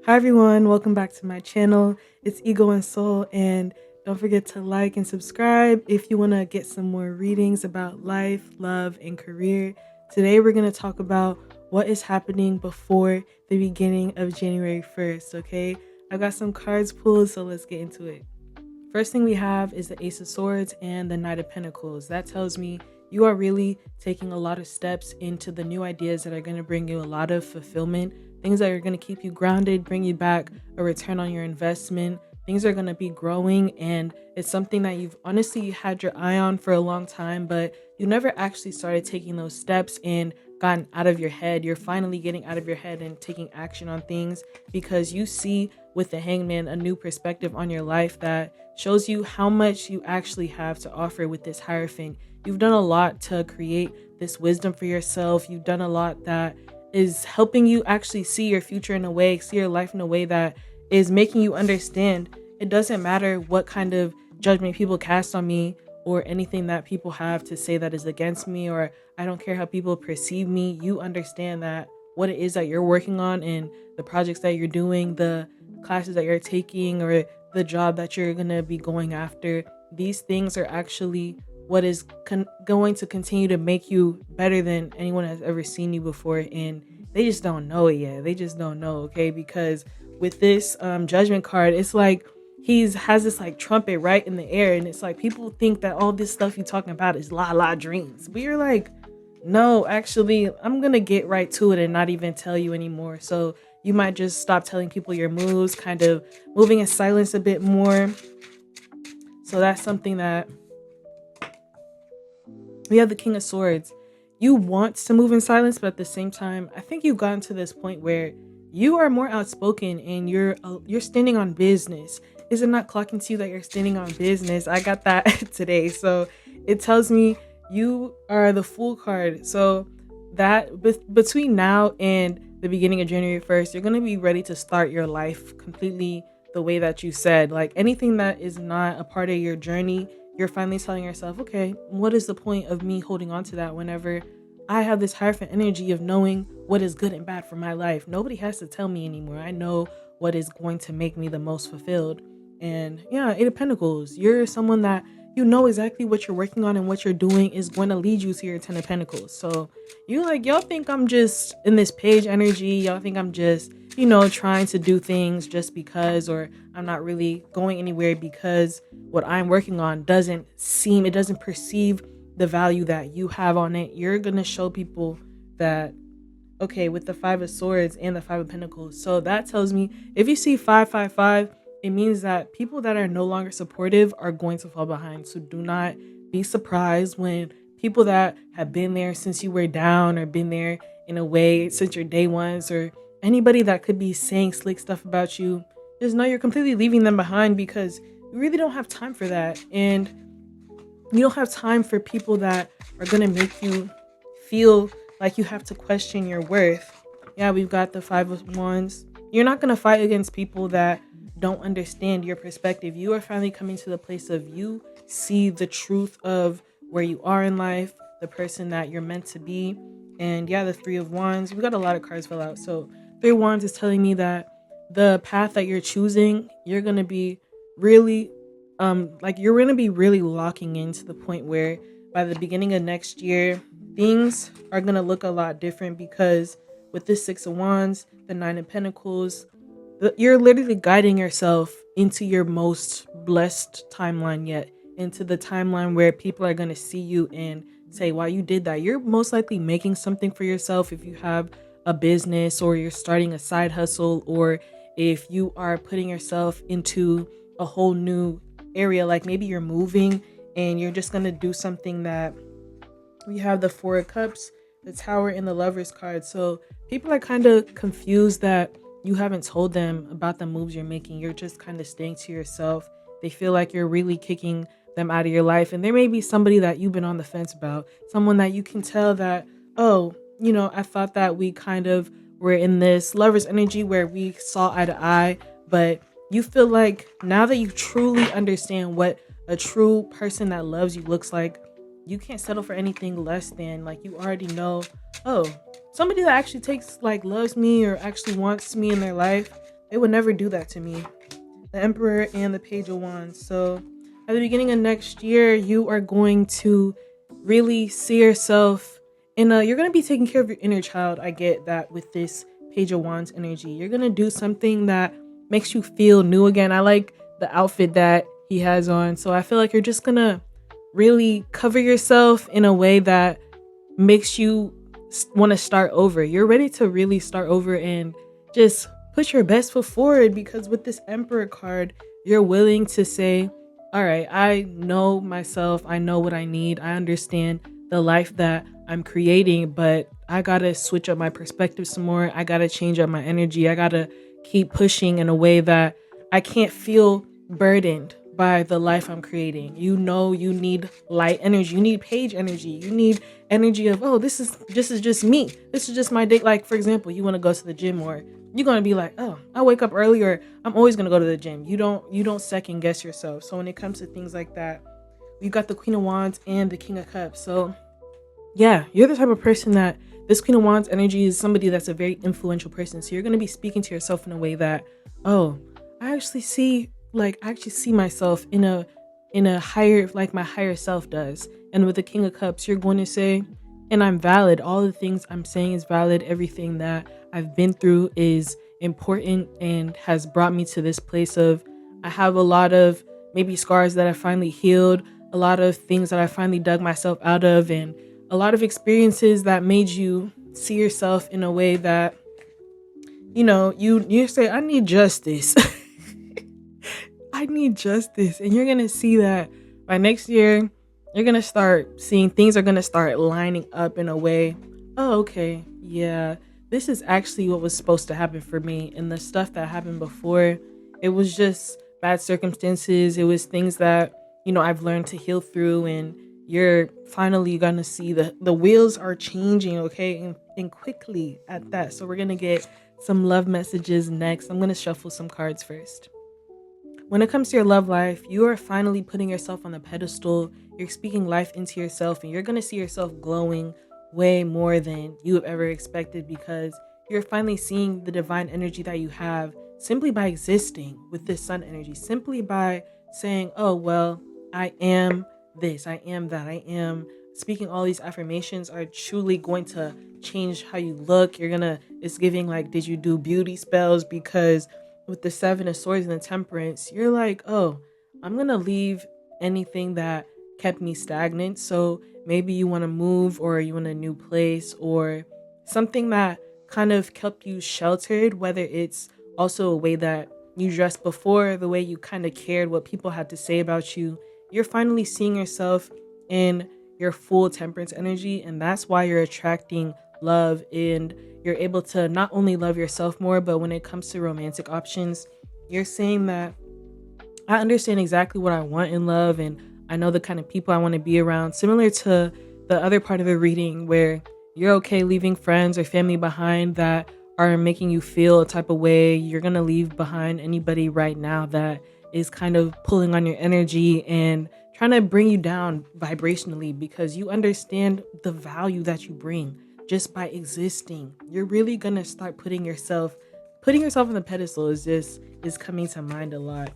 Hi everyone, welcome back to my channel. It's Ego and Soul, and don't forget to like and subscribe if you want to get some more readings about life, love, and career. Today we're going to talk about what is happening before the beginning of January 1st, okay? I've got some cards pulled, so let's get into it. First thing we have is the Ace of Swords and the Knight of Pentacles. That tells me you are really taking a lot of steps into the new ideas that are going to bring you a lot of fulfillment, things that are going to keep you grounded, bring you back a return on your investment. Things are going to be growing, and it's something that you've honestly had your eye on for a long time, but you never actually started taking those steps and gotten out of your head. You're finally getting out of your head and taking action on things because you see with the Hangman a new perspective on your life that shows you how much you actually have to offer with this Hierophant. You've done a lot to create this wisdom for yourself. You've done a lot that is helping you actually see your future in a way, see your life in a way that is making you understand it doesn't matter what kind of judgment people cast on me or anything that people have to say that is against me, or I don't care how people perceive me. You understand that what it is that you're working on and the projects that you're doing, the classes that you're taking, or the job that you're going to be going after, these things are actually what is going to continue to make you better than anyone has ever seen you before. And they just don't know it yet. They just don't know, okay? Because with this judgment card, it's like he's has this like trumpet right in the air, and it's like people think that all this stuff you're talking about is la dreams, but you're like, no, actually I'm gonna get right to it and not even tell you anymore. So you might just stop telling people your moves, kind of moving in silence a bit more. So that's something that we have. The King of Swords, you want to move in silence, but at the same time I think you've gotten to this point where you are more outspoken and you're standing on business. Is it not clocking to you that you're standing on business? I got that today. So it tells me you are the Fool card. So that between now and the beginning of January 1st, you're going to be ready to start your life completely the way that you said. Like anything that is not a part of your journey, you're finally telling yourself, okay, what is the point of me holding on to that whenever I have this Hierophant energy of knowing what is good and bad for my life? Nobody has to tell me anymore. I know what is going to make me the most fulfilled. And yeah, Eight of Pentacles, you're someone that you know exactly what you're working on and what you're doing is going to lead you to your Ten of Pentacles. So you like, y'all think I'm just in this page energy. Y'all think I'm just, trying to do things just because, or I'm not really going anywhere because what I'm working on it doesn't perceive the value that you have on it. You're going to show people that, okay, with the Five of Swords and the Five of Pentacles. So that tells me if you see 555, it means that people that are no longer supportive are going to fall behind. So do not be surprised when people that have been there since you were down, or been there in a way since your day ones, or anybody that could be saying slick stuff about you, just know you're completely leaving them behind because you really don't have time for that. And you don't have time for people that are going to make you feel like you have to question your worth. Yeah, we've got the Five of Wands. You're not going to fight against people that don't understand your perspective. You are finally coming to the place of you see the truth of where you are in life, the person that you're meant to be. And yeah, the Three of Wands, we got a lot of cards fell out. So Three of Wands is telling me that the path that you're choosing, you're going to be really you're going to be really locking into the point where by the beginning of next year, things are going to look a lot different because with this Six of Wands, the Nine of Pentacles, you're literally guiding yourself into your most blessed timeline yet, into the timeline where people are going to see you and say, wow, you did that. You're most likely making something for yourself if you have a business, or you're starting a side hustle, or if you are putting yourself into a whole new area, like maybe you're moving and you're just going to do something that we have the Four of Cups, the Tower, and the Lover's card. So people are kind of confused that you haven't told them about the moves you're making. You're just kind of staying to yourself. They feel like you're really kicking them out of your life. And there may be somebody that you've been on the fence about, someone that you can tell that, oh, I thought that we kind of were in this lover's energy where we saw eye to eye, but you feel like now that you truly understand what a true person that loves you looks like, you can't settle for anything less than, like, you already know, oh, somebody that actually loves me or actually wants me in their life, They would never do that to me. The Emperor and the Page of Wands. So at the beginning of next year, you are going to really see yourself you're going to be taking care of your inner child. I get that with this Page of Wands energy. You're going to do something that makes you feel new again. I like the outfit that he has on. So I feel like you're just going to really cover yourself in a way that makes you want to start over. You're ready to really start over and just put your best foot forward, because with this Emperor card, you're willing to say, all right, I know myself. I know what I need. I understand the life that I'm creating, but I got to switch up my perspective some more. I got to change up my energy. I got to keep pushing in a way that I can't feel burdened by the life I'm creating. You know, you need light energy. You need page energy. You need energy of, oh, this is just me. This is just my day. Like, for example, you want to go to the gym, or you're going to be like, oh, I wake up earlier. I'm always going to go to the gym. You don't second guess yourself. So when it comes to things like that, you got the Queen of Wands and the King of Cups. So yeah, you're the type of person that this Queen of Wands energy is somebody that's a very influential person. So you're going to be speaking to yourself in a way that, oh, I actually see myself in a higher, like my higher self does. And with the King of Cups, you're going to say, and I'm valid. All the things I'm saying is valid. Everything that I've been through is important and has brought me to this place of, I have a lot of maybe scars that I finally healed, a lot of things that I finally dug myself out of, and a lot of experiences that made you see yourself in a way that, you say, I need justice. I need justice. And you're going to see that by next year, you're going to start seeing things are going to start lining up in a way. Oh, okay. Yeah, this is actually what was supposed to happen for me. And the stuff that happened before, it was just bad circumstances. It was things that, I've learned to heal through. And you're finally going to see the wheels are changing, okay? And quickly at that. So we're going to get some love messages next. I'm going to shuffle some cards first. When it comes to your love life, you are finally putting yourself on the pedestal. You're speaking life into yourself, and you're going to see yourself glowing way more than you have ever expected, because you're finally seeing the divine energy that you have simply by existing with this sun energy, simply by saying, oh, well, I am this, I am that, I am. Speaking all these affirmations are truly going to change how you look. It's giving like, did you do beauty spells? Because with the Seven of Swords and the Temperance, you're like, oh, I'm going to leave anything that kept me stagnant. So maybe you want to move, or you want a new place, or something that kind of kept you sheltered, whether it's also a way that you dressed before, the way you kind of cared what people had to say about you. You're finally seeing yourself in your full Temperance energy, and that's why you're attracting love, and you're able to not only love yourself more, but when it comes to romantic options, you're saying that I understand exactly what I want in love, and I know the kind of people I want to be around, similar to the other part of the reading where you're okay leaving friends or family behind that are making you feel a type of way. You're going to leave behind anybody right now that is kind of pulling on your energy and trying to bring you down vibrationally, because you understand the value that you bring just by existing. You're really going to start putting yourself on the pedestal is coming to mind a lot.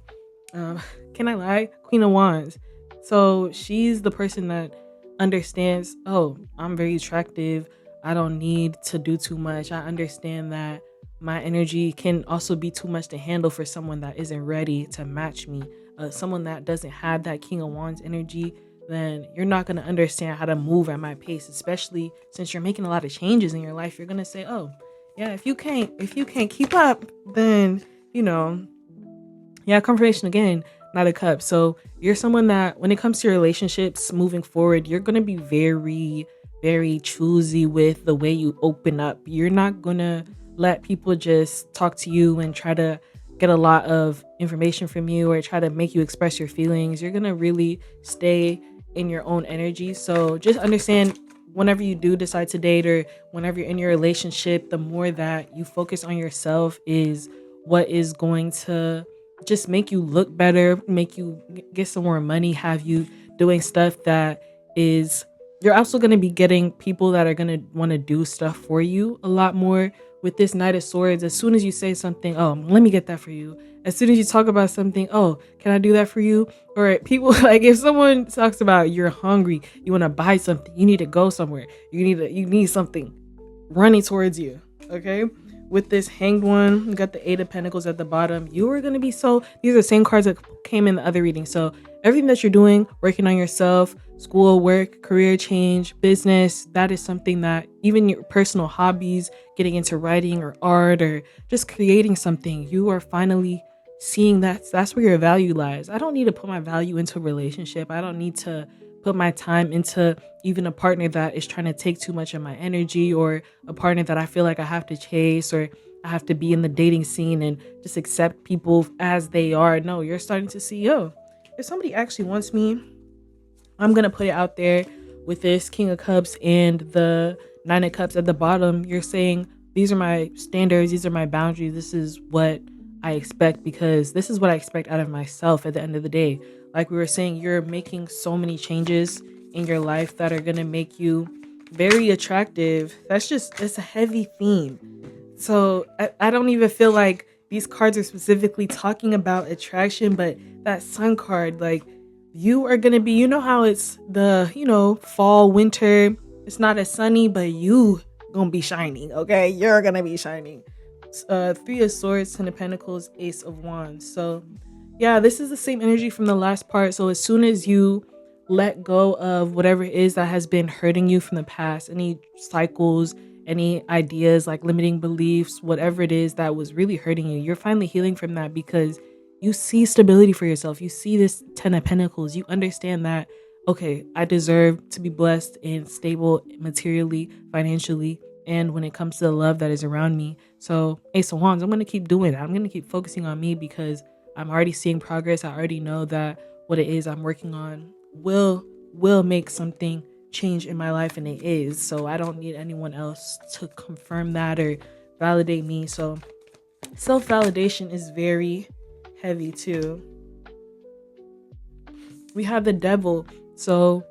Can I lie? Queen of Wands. So she's the person that understands, oh, I'm very attractive. I don't need to do too much. I understand that my energy can also be too much to handle for someone that isn't ready to match me. Someone that doesn't have that King of Wands energy, then you're not going to understand how to move at my pace, especially since you're making a lot of changes in your life. You're going to say, oh, yeah, if you can't keep up, then, confirmation again, not a cup. So you're someone that when it comes to your relationships moving forward, you're going to be very, very choosy with the way you open up. You're not going to let people just talk to you and try to get a lot of information from you or try to make you express your feelings. You're going to really stay in your own energy. So just understand, whenever you do decide to date or whenever you're in your relationship, the more that you focus on yourself is what is going to just make you look better, make you get some more money, have you doing stuff that is, you're also going to be getting people that are going to want to do stuff for you a lot more with this Knight of Swords, as soon as you say something, oh, let me get that for you. As soon as you talk about something, oh, can I do that for you? Or people like if someone talks about you're hungry, you want to buy something, you need to go somewhere, you need something running towards you. Okay. With this Hanged One, you got the Eight of Pentacles at the bottom. You are going to be these are the same cards that came in the other reading. So everything that you're doing, working on yourself, school, work, career change, business, that is something that even your personal hobbies, getting into writing or art or just creating something, you are finally seeing that's where your value lies. I don't need to put my value into a relationship. I don't need to put my time into even a partner that is trying to take too much of my energy, or a partner that I feel like I have to chase, or I have to be in the dating scene and just accept people as they are. No, you're starting to see, if somebody actually wants me, I'm going to put it out there. With this King of Cups and the Nine of Cups at the bottom, you're saying, these are my standards, these are my boundaries, this is what I expect, because this is what I expect out of myself at the end of the day. Like we were saying, you're making so many changes in your life that are going to make you very attractive. It's a heavy theme. So I don't even feel like these cards are specifically talking about attraction, but that Sun card, like, you are going to be, you know how it's the, fall, winter, it's not as sunny, but you going to be shining, okay? You're going to be shining. Three of Swords, Ten of Pentacles, Ace of Wands. So yeah, this is the same energy from the last part. So as soon as you let go of whatever it is that has been hurting you from the past, any cycles, any ideas like limiting beliefs, whatever it is that was really hurting you, you're finally healing from that, because you see stability for yourself. You see this Ten of Pentacles. You understand that, okay, I deserve to be blessed and stable materially, financially, and when it comes to the love that is around me. So Ace of Wands, I'm going to keep doing it. I'm going to keep focusing on me, because I'm already seeing progress. I already know that what it is I'm working on will make something change in my life, and it is. So I don't need anyone else to confirm that or validate me. So self-validation is very heavy too. We have the Devil. So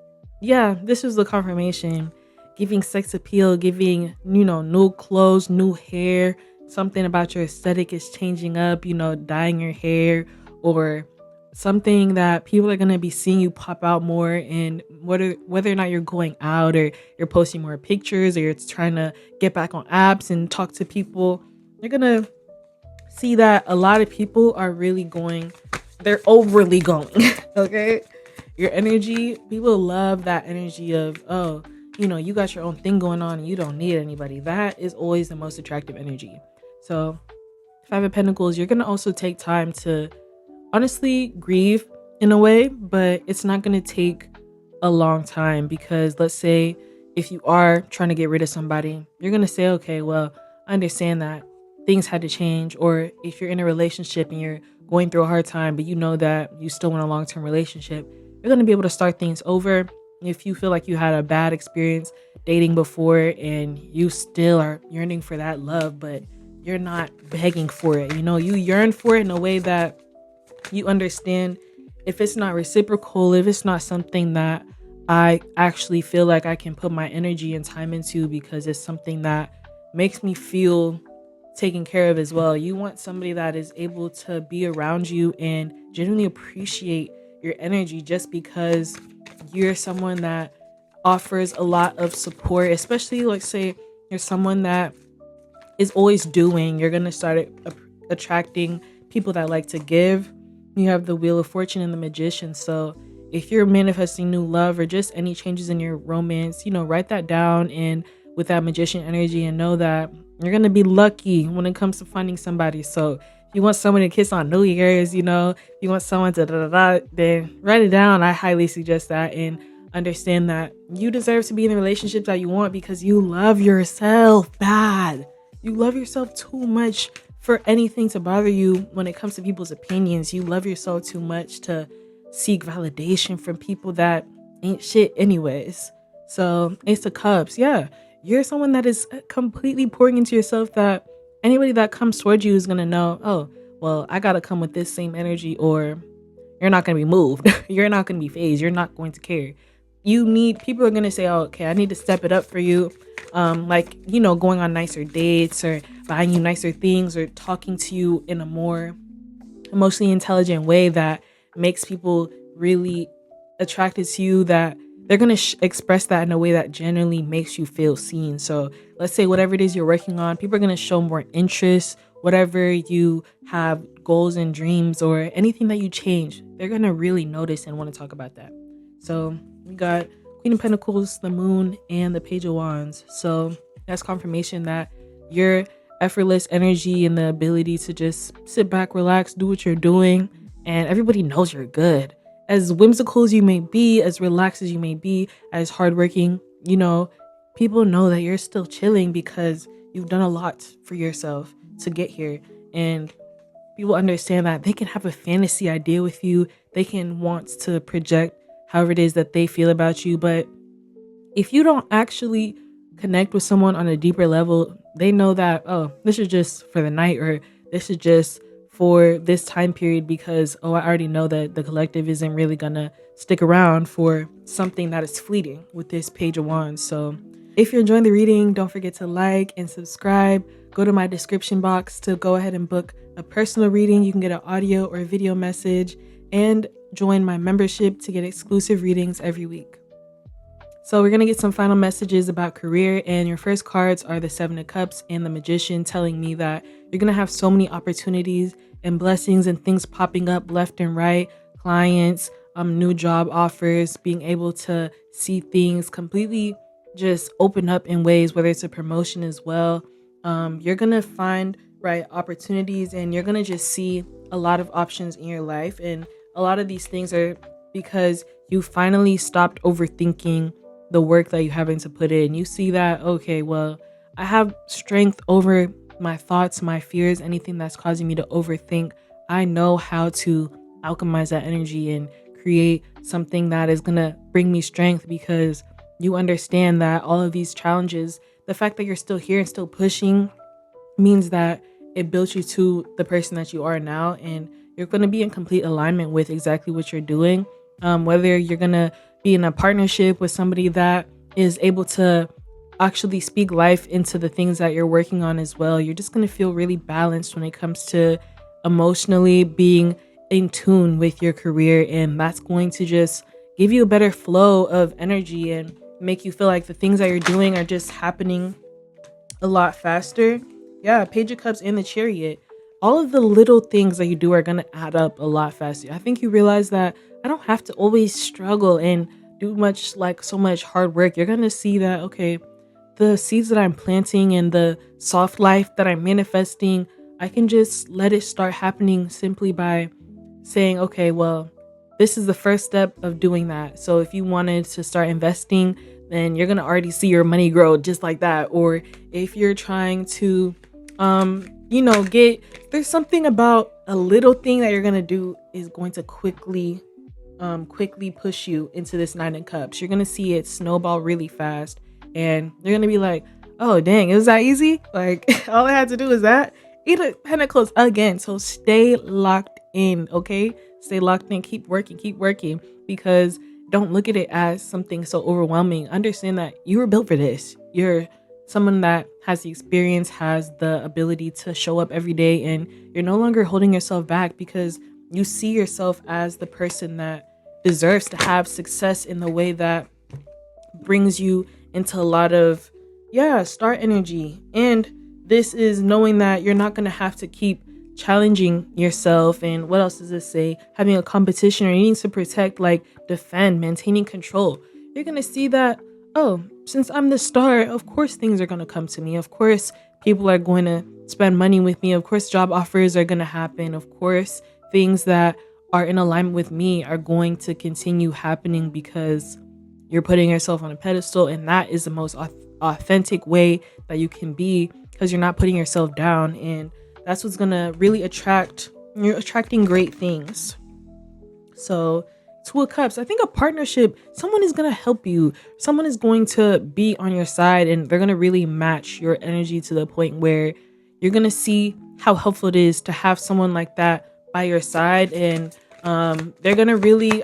yeah, this is the confirmation. Giving sex appeal, giving, new clothes, new hair, something about your aesthetic is changing up, dyeing your hair, or something that people are going to be seeing you pop out more. And whether or not you're going out, or you're posting more pictures, or you're trying to get back on apps and talk to people, you're going to see that a lot of people are really they're overly going. Okay. Your energy, people love that energy of, you got your own thing going on and you don't need anybody. That is always the most attractive energy. So Five of Pentacles, you're going to also take time to honestly grieve in a way, but it's not going to take a long time, because let's say if you are trying to get rid of somebody, you're going to say, okay, well, I understand that things had to change. Or if you're in a relationship and you're going through a hard time, but you know that you still want a long-term relationship, you're going to be able to start things over. If you feel like you had a bad experience dating before and you still are yearning for that love, but you're not begging for it, you yearn for it in a way that you understand, if it's not reciprocal, if it's not something that I actually feel like I can put my energy and time into, because it's something that makes me feel taken care of as well. You want somebody that is able to be around you and genuinely appreciate your energy, just because you're someone that offers a lot of support, especially let's say you're someone that is always doing. You're going to start attracting people that like to give. You have the Wheel of Fortune and the Magician. So if you're manifesting new love or just any changes in your romance, write that down, and with that Magician energy, and know that you're going to be lucky when it comes to finding somebody. So if you want someone to kiss on New Year's, if you want someone to then write it down. I highly suggest that, and understand that you deserve to be in the relationship that you want, because you love yourself bad. You love yourself too much for anything to bother you when it comes to people's opinions. You love yourself too much to seek validation from people that ain't shit anyways. So Ace of Cups, yeah, you're someone that is completely pouring into yourself, that anybody that comes towards you is going to know, oh, well, I got to come with this same energy, or you're not going to be moved. You're not going to be phased. You're not going to care. you need, people are going to say, oh, okay, I need to step it up for you. Like, you know, going on nicer dates or buying you nicer things or talking to you in a more emotionally intelligent way that makes people really attracted to you, that they're going to express that in a way that generally makes you feel seen. So let's say whatever it is you're working on, people are going to show more interest. Whatever you have goals and dreams or anything that you change, they're going to really notice and want to talk about that. So we got Queen of Pentacles, the Moon, and the Page of Wands. So that's confirmation that your effortless energy and the ability to just sit back, relax, do what you're doing, and everybody knows you're good. As whimsical as you may be, as relaxed as you may be, as hardworking, you know, people know that you're still chilling because you've done a lot for yourself to get here. And people understand that they can have a fantasy idea with you. They can want to project however it is that they feel about you. But if you don't actually connect with someone on a deeper level, they know that, oh, this is just for the night, or this is just for this time period because, oh, I already know that the collective isn't really gonna stick around for something that is fleeting with this Page of Wands. So if you're enjoying the reading, don't forget to like and subscribe. Go to my description box to go ahead and book a personal reading. You can get an audio or video message and join my membership to get exclusive readings every week. So we're going to get some final messages about career, and your first cards are the Seven of Cups and the Magician, telling me that you're going to have so many opportunities and blessings and things popping up left and right, clients, new job offers, being able to see things completely just open up in ways, whether it's a promotion as well. You're going to find right opportunities, and you're going to just see a lot of options in your life. And a lot of these things are because you finally stopped overthinking the work that you having to put in. You see that, okay, well, I have strength over my thoughts, my fears, anything that's causing me to overthink. I know how to alchemize that energy and create something that is going to bring me strength, because you understand that all of these challenges, the fact that you're still here and still pushing, means that it built you to the person that you are now, and you're going to be in complete alignment with exactly what you're doing. Whether you're going to be in a partnership with somebody that is able to actually speak life into the things that you're working on as well, you're just going to feel really balanced when it comes to emotionally being in tune with your career. And that's going to just give you a better flow of energy and make you feel like the things that you're doing are just happening a lot faster. Yeah, Page of Cups and the Chariot. All of the little things that you do are going to add up a lot faster. I think you realize that I don't have to always struggle and do so much hard work. You're going to see that, okay, the seeds that I'm planting and the soft life that I'm manifesting, I can just let it start happening simply by saying, okay, well, this is the first step of doing that. So if you wanted to start investing, then you're going to already see your money grow just like that. Or if you're trying to, there's something about a little thing that you're going to do is going to quickly push you into this Nine of Cups. You're going to see it snowball really fast, and you're going to be like, oh, dang, it was that easy? Like, all I had to do is that. Eight of Pentacles again. So stay locked in, okay? Stay locked in. Keep working, because don't look at it as something so overwhelming. Understand that you were built for this. You're someone that has the experience, has the ability to show up every day, and you're no longer holding yourself back because you see yourself as the person that deserves to have success in the way that brings you into a lot of, star energy. And this is knowing that you're not going to have to keep challenging yourself. And what else does this say? Having a competition or needing to protect, like defend, maintaining control. You're going to see that, oh, since I'm the star, of course things are going to come to me. Of course, people are going to spend money with me. Of course, job offers are going to happen. Of course, things that are in alignment with me are going to continue happening because you're putting yourself on a pedestal. And that is the most authentic way that you can be, because you're not putting yourself down. And that's what's going to really you're attracting great things. So Two of Cups, I think a partnership, someone is going to help you. Someone is going to be on your side, and they're going to really match your energy to the point where you're going to see how helpful it is to have someone like that by your side. And they're going to really,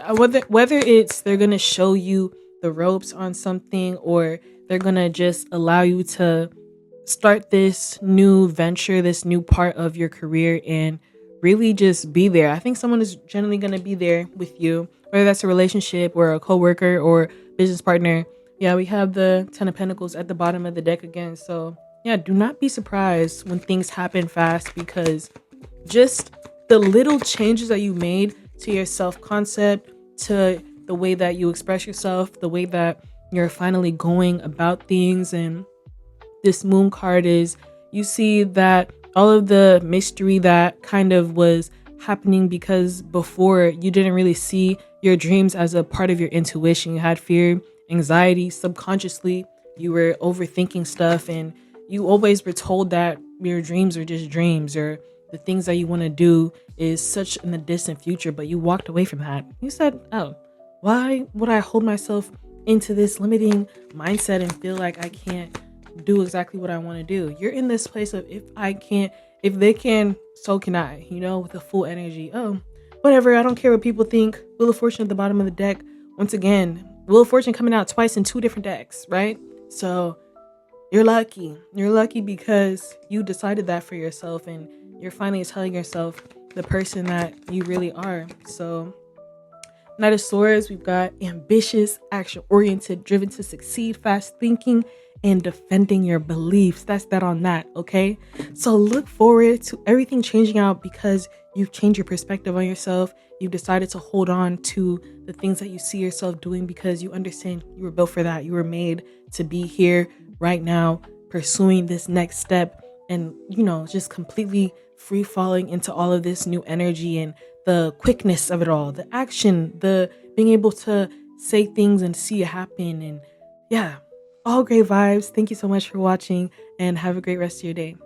whether it's they're going to show you the ropes on something, or they're gonna just allow you to start this new venture, this new part of your career, and really just be there. I think someone is generally going to be there with you, whether that's a relationship or a coworker or business partner. Yeah, we have the 10 of Pentacles at the bottom of the deck again. So, yeah, do not be surprised when things happen fast, because just the little changes that you made to your self concept, to the way that you express yourself, the way that you're finally going about things, and this moon card is, you see that all of the mystery that kind of was happening, because before you didn't really see your dreams as a part of your intuition. You had fear, anxiety, subconsciously you were overthinking stuff, and you always were told that your dreams are just dreams, or the things that you want to do is such in the distant future. But you walked away from that. You said, oh, why would I hold myself into this limiting mindset and feel like I can't do exactly what I want to do? You're in this place of, if they can, so can I, with the full energy. Oh, whatever, I don't care what people think. Wheel of Fortune at the bottom of the deck. Once again, Wheel of Fortune coming out twice in two different decks, right? So you're lucky. You're lucky because you decided that for yourself, and you're finally telling yourself the person that you really are. So Knight of Swords, we've got ambitious, action-oriented, driven to succeed, fast thinking, and defending your beliefs. That's that on that, okay? So look forward to everything changing out, because you've changed your perspective on yourself. You've decided to hold on to the things that you see yourself doing, because you understand you were built for that. You were made to be here right now, pursuing this next step, and, just completely free falling into all of this new energy, and the quickness of it all, the action, the being able to say things and see it happen. And yeah, all great vibes. Thank you so much for watching, and have a great rest of your day.